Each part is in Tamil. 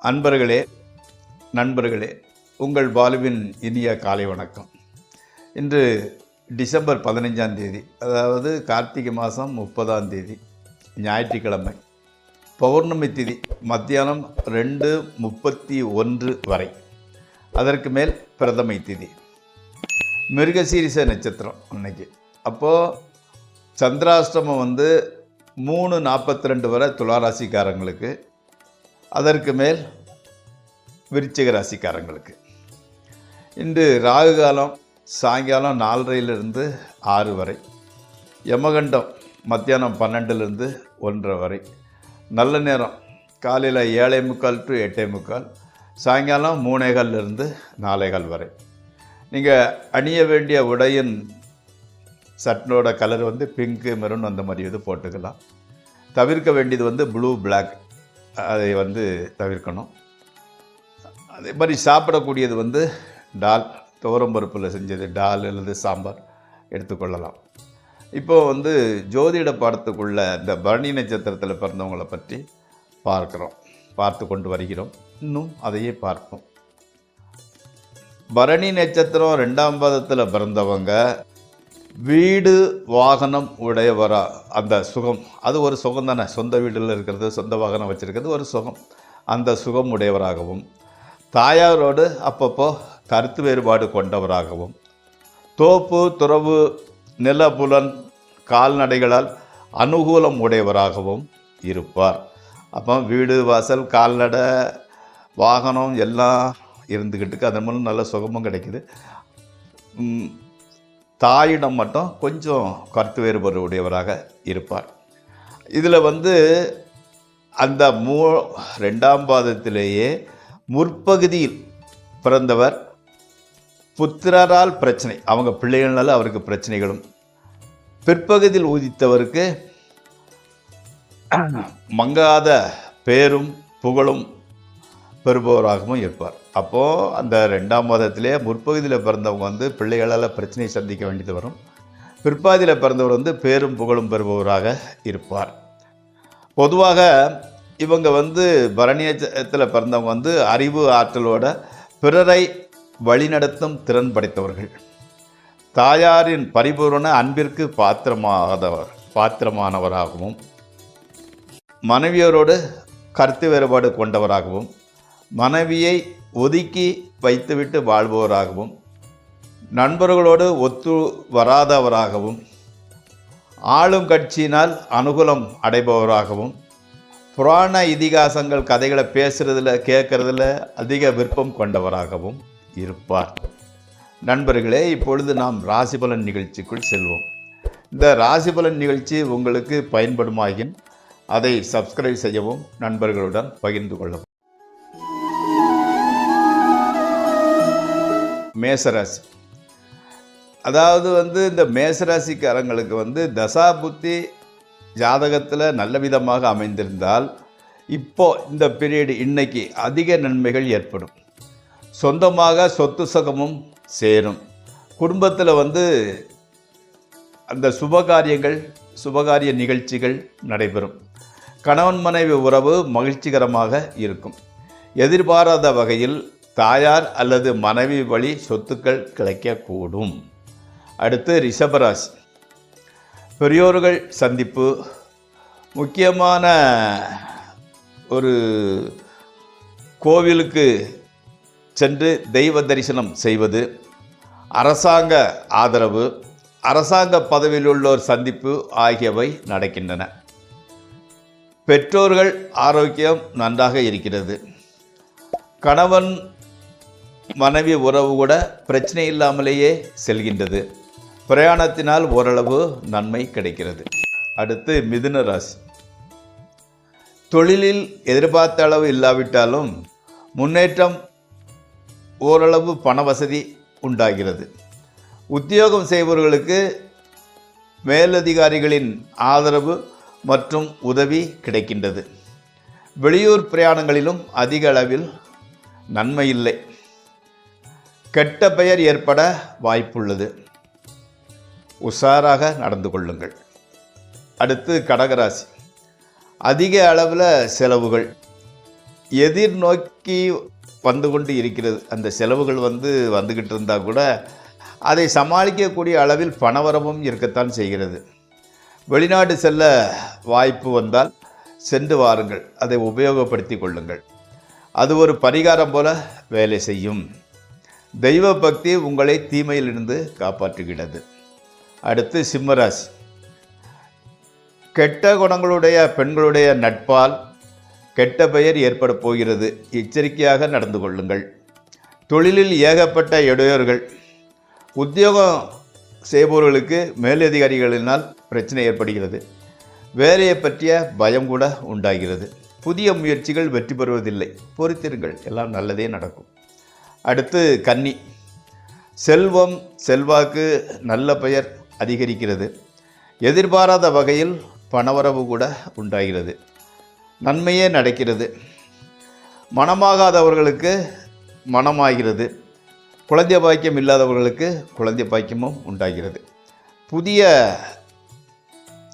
அன்பர்களே, நண்பர்களே, உங்கள் பாலுவின் இனிய காலை வணக்கம். இன்று டிசம்பர் 15ஆம் தேதி, அதாவது கார்த்திகை மாதம் 30ஆம் தேதி, ஞாயிற்றுக்கிழமை. பௌர்ணமி திதி மத்தியானம் 2:31 வரை. அதற்கு மேல் பிரதமை திதி. மிருகசீரிச நட்சத்திரம் அன்னைக்கு. அப்போது சந்திராஷ்டமம் 3:42 வரை துளாராசிக்காரங்களுக்கு, அதற்கு மேல் விருச்சிக ராசிக்காரங்களுக்கு. இன்று ராகு காலம் சாயங்காலம் 4:30 6 வரை. யமகண்டம் மத்தியானம் 12 1:30 வரை. நல்ல நேரம் காலையில் 7:45 to 8:45, சாயங்காலம் 3:15 4:15 வரை. நீங்கள் அணிய வேண்டிய உடையின் சட்டனோட கலர் பிங்க்கு, மெரூன் அந்த மாதிரி இது போட்டுக்கலாம். தவிர்க்க வேண்டியது ப்ளூ பிளாக், அதை தவிர்க்கணும். அதே மாதிரி சாப்பிடக்கூடியது டால், துவரம்பருப்பில் செஞ்சது டால் அல்லது சாம்பார் எடுத்துக்கொள்ளலாம். இப்போது ஜோதிட பாடத்துக்குள்ள இந்த பரணி நட்சத்திரத்தில் பிறந்தவங்களை பற்றி பார்த்து கொண்டு வருகிறோம். இன்னும் அதையே பார்ப்போம். பரணி நட்சத்திரம் 2ஆம் பாதத்தில் பிறந்தவங்க வீடு வாகனம் உடையவரா, அந்த சுகம், அது ஒரு சுகம் தானே. சொந்த வீட்டில் இருக்கிறது, சொந்த வாகனம் வச்சுருக்கிறது ஒரு சுகம். அந்த சுகம் உடையவராகவும், தாயாரோடு அப்பப்போ கருத்து வேறுபாடு கொண்டவராகவும், தோப்பு துறவு நிலபுலன் கால்நடைகளால் அனுகூலம் உடையவராகவும் இருப்பார். அப்போ வீடு வாசல் கால்நடை வாகனம் எல்லாம் இருந்துக்கிட்டு அதன் மூலம் நல்ல சுகமும் கிடைக்குது. தாயிடம் மட்டும் கொஞ்சம் கருத்து வேறுபாடு உடையவராக இருப்பார். இதில் அந்த 2ஆம் பாதத்திலேயே முற்பகுதியில் பிறந்தவர் புத்திரரால் பிரச்சனை, அவங்க பிள்ளைகளால் அவருக்கு பிரச்சனைகளும், பிற்பகுதியில் உதித்தவருக்கு மங்காத பேரும் புகழும் பெறுபவராகவும் இருப்பார். அப்போது அந்த 2ஆம் பாதத்திலே முற்பகுதியில் பிறந்தவங்க பிள்ளைகளால் பிரச்சனையை சந்திக்க வேண்டியது வரும். பிற்பாதியில் பிறந்தவர் பேரும் புகழும் பெறுபவராக இருப்பார். பொதுவாக இவங்க பரணியத்தில் பிறந்தவங்க அறிவு ஆற்றலோட பிறரை வழிநடத்தும் திறன் படைத்தவர்கள். தாயாரின் பரிபூரண அன்பிற்கு பாத்திரமானவராகவும், மனைவியரோடு கருத்து வேறுபாடு கொண்டவராகவும், மனைவியை ஒதுக்கி வைத்துவிட்டு வாழ்பவராகவும், நண்பர்களோடு ஒத்து வராதவராகவும், ஆளும் கட்சியினால் அனுகூலம் அடைபவராகவும், புராண இதிகாசங்கள் கதைகளை பேசுகிறதுல கேட்குறதுல அதிக விருப்பம் கொண்டவராகவும் இருப்பார். நண்பர்களே, இப்பொழுது நாம் ராசிபலன் நிகழ்ச்சிக்குள் செல்வோம். இந்த ராசிபலன் நிகழ்ச்சி உங்களுக்கு பயன்படுமாயின் அதை சப்ஸ்கிரைப் செய்யவும், நண்பர்களுடன் பகிர்ந்து கொள்ளவும். மேசராசி. அதாவது இந்த மேசராசிக்காரங்களுக்கு தசாபுத்தி ஜாதகத்தில் நல்ல விதமாக அமைந்திருந்தால் இப்போ இந்த பீரியடு இன்னைக்கு அதிக நன்மைகள் ஏற்படும். சொந்தமாக சொத்து சுகமும் சேரும். குடும்பத்தில் அந்த சுபகாரிய நிகழ்ச்சிகள் நடைபெறும். கணவன் மனைவி உறவு மகிழ்ச்சிகரமாக இருக்கும். எதிர்பாராத வகையில் தாயார் அல்லது மனைவி வழி சொத்துக்கள் கிடைக்கக்கூடும். அடுத்து ரிஷபராசி. பெரியோர்கள் சந்திப்பு, முக்கியமான ஒரு கோவிலுக்கு சென்று தெய்வ தரிசனம் செய்வது, அரசாங்க ஆதரவு, அரசாங்க பதவியில் உள்ளோர் சந்திப்பு ஆகியவை நடக்கின்றன. பெற்றோர்கள் ஆரோக்கியம் நன்றாக இருக்கிறது. கணவன் மனைவி உறவு கூட பிரச்சனை இல்லாமலேயே செல்கின்றது. பிரயாணத்தினால் ஓரளவு நன்மை கிடைக்கிறது. அடுத்து மிதுன ராசி. தொழிலில் எதிர்பார்த்த அளவு இல்லாவிட்டாலும் முன்னேற்றம், ஓரளவு பண வசதி உண்டாகிறது. உத்தியோகம் செய்பவர்களுக்கு மேலதிகாரிகளின் ஆதரவு மற்றும் உதவி கிடைக்கின்றது. வெளியூர் பிரயாணங்களிலும் அதிக அளவில் நன்மை இல்லை. கெட்ட பெயர் ஏற்பட வாய்ப்புள்ளது. உஷாராக நடந்து கொள்ளுங்கள். அடுத்து கடகராசி. அதிக அளவில் செலவுகள், எதிர்நோக்கி வந்து கொண்டு இருக்கிறது. அந்த செலவுகள் வந்துக்கிட்டு இருந்தால் கூட அதை சமாளிக்கக்கூடிய அளவில் பணவரவும் இருக்கத்தான் செய்கிறது. வெளிநாடு செல்ல வாய்ப்பு வந்தால் சென்று வாருங்கள், அதை உபயோகப்படுத்தி கொள்ளுங்கள். அது ஒரு பரிகாரம் போல வேலை செய்யும். தெய்வ பக்தி உங்களை தீமையிலிருந்து காப்பாற்றுகிறது. அடுத்து சிம்மராசி. கெட்ட குணங்களுடைய பெண்களுடைய நட்பால் கெட்ட பெயர் ஏற்பட போகிறது. எச்சரிக்கையாக நடந்து கொள்ளுங்கள். தொழிலில் ஏகப்பட்ட இடையூறுகள். உத்தியோகம் செய்பவர்களுக்கு மேலதிகாரிகளினால் பிரச்சனை ஏற்படுகிறது. வேலையை பற்றிய பயம் கூட உண்டாகிறது. புதிய முயற்சிகள் வெற்றி பெறுவதில்லை. பொறுத்திருங்கள், எல்லாம் நல்லதே நடக்கும். அடுத்து கன்னி. செல்வம் செல்வாக்கு நல்ல பெயர் அதிகரிக்கிறது. எதிர்பாராத வகையில் பணவரவு கூட உண்டாகிறது. நன்மையே நடக்கிறது. மனமாகாதவர்களுக்கு மனமாகிறது. குழந்தை பாக்கியம் இல்லாதவர்களுக்கு குழந்தை பாக்கியமும் உண்டாகிறது. புதிய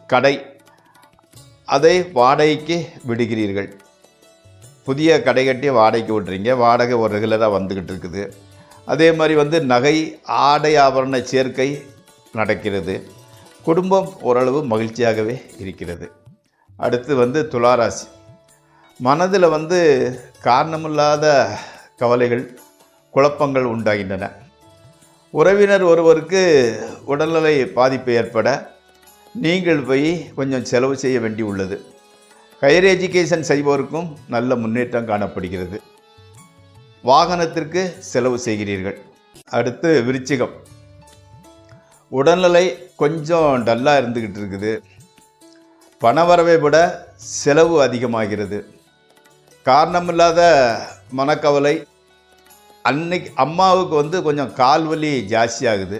கடை, அதை வாடகைக்கு விடுகிறீர்கள். புதிய கடை கட்டி வாடகைக்கு விடுறீங்க. வாடகை ஒரு ரெகுலராக வந்துக்கிட்டு இருக்குது. அதே மாதிரி நகை ஆடை ஆபரண சேர்க்கை நடக்கிறது. குடும்பம் ஓரளவு மகிழ்ச்சியாகவே இருக்கிறது. அடுத்து துளாராசி. மனதில் காரணமில்லாத கவலைகள் குழப்பங்கள் உண்டாகின்றன. உறவினர் ஒருவருக்கு உடல்நிலை பாதிப்பு ஏற்பட நீங்கள் போய் கொஞ்சம் செலவு செய்ய வேண்டி உள்ளது. ஹையர் எஜுகேஷன் செய்வோருக்கும் நல்ல முன்னேற்றம் காணப்படுகிறது. வாகனத்திற்கு செலவு செய்கிறீர்கள். அடுத்து விருச்சிகம். உடல்நிலை கொஞ்சம் டல்லாக இருந்துக்கிட்டு இருக்குது. பணவரவை விட செலவு அதிகமாகிறது. காரணமில்லாத மனக்கவலை. அன்னைக்கு அம்மாவுக்கு கொஞ்சம் கால் வலி ஜாஸ்தியாகுது.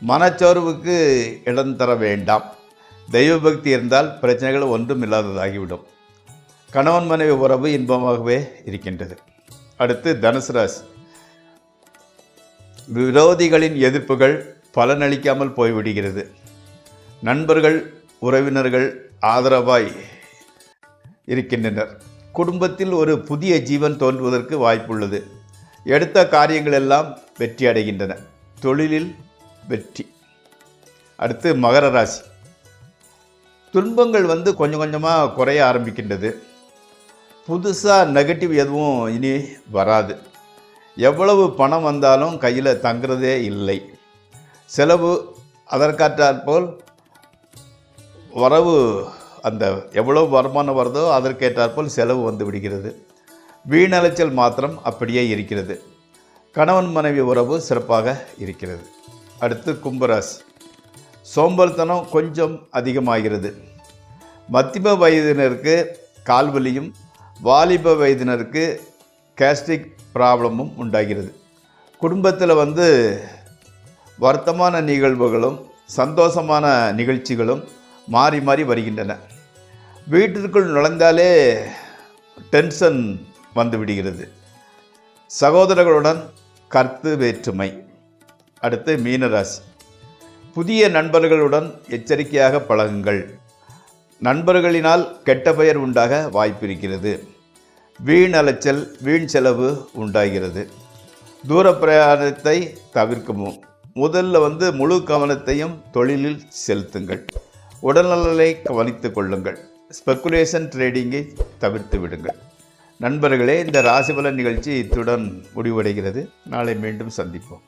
மனச்சோர்வுக்கு இடம் தர வேண்டாம். தெய்வ பக்தி இருந்தால் பிரச்சனைகள் ஒன்றும் இல்லாததாகிவிடும். கணவன் மனைவி உறவு இன்பமாகவே இருக்கின்றது. அடுத்து தனுசு ராசி. விரோதிகளின் எதிர்ப்புகள் பலனளிக்காமல் போய்விடுகிறது. நண்பர்கள் உறவினர்கள் ஆதரவாய் இருக்கின்றனர். குடும்பத்தில் ஒரு புதிய ஜீவன் தோன்றுவதற்கு வாய்ப்புள்ளது. எடுத்த காரியங்கள் எல்லாம் வெற்றி அடைகின்றன. தொழிலில் வெற்றி. அடுத்து மகர ராசி. துன்பங்கள் கொஞ்சம் கொஞ்சமாக குறைய ஆரம்பிக்கின்றது. புதுசாக நெகட்டிவ் எதுவும் இனி வராது. எவ்வளவு பணம் வந்தாலும் கையில் தங்குறதே இல்லை. செலவு அதற்கேற்றாற்போல் வரவு, அந்த எவ்வளவு வருமானம் வருதோ அதற்கேற்றாற்போல் செலவு விடுகிறது. வீணலைச்சல் மாத்திரம் அப்படியே இருக்கிறது. கணவன் மனைவி உறவு சிறப்பாக இருக்கிறது. அடுத்து கும்பராசி. சோம்பல்தனம் கொஞ்சம் அதிகமாகிறது. மத்தியம வயதினருக்கு கால்வலியும் வாலிப வயதினருக்கு கேஸ்ட்ரிக் ப்ராப்ளமும் உண்டாகிறது. குடும்பத்தில் வருத்தமான நிகழ்வுகளும் சந்தோஷமான நிகழ்ச்சிகளும் மாறி மாறி வருகின்றன. வீட்டிற்குள் நுழைந்தாலே டென்ஷன் வந்துவிடுகிறது. சகோதரர்களுடன் கருத்து வேற்றுமை. அடுத்து மீனராசி. புதிய நண்பர்களுடன் எச்சரிக்கையாக பழகுங்கள். நண்பர்களினால் கெட்ட பெயர் உண்டாக வாய்ப்பிருக்கிறது. வீண் அலைச்சல் வீண் செலவு உண்டாகிறது. தூர பிரயாணத்தை தவிர்க்கவும். முதல்ல முழு கவனத்தையும் தொழிலில் செலுத்துங்கள். உடல்நலனை கவனித்து கொள்ளுங்கள். ஸ்பெக்குலேஷன் ட்ரேடிங்கை தவிர்த்து விடுங்கள். நண்பர்களே, இந்த ராசிபலன் நிகழ்ச்சி இத்துடன் முடிவடைகிறது. நாளை மீண்டும் சந்திப்போம்.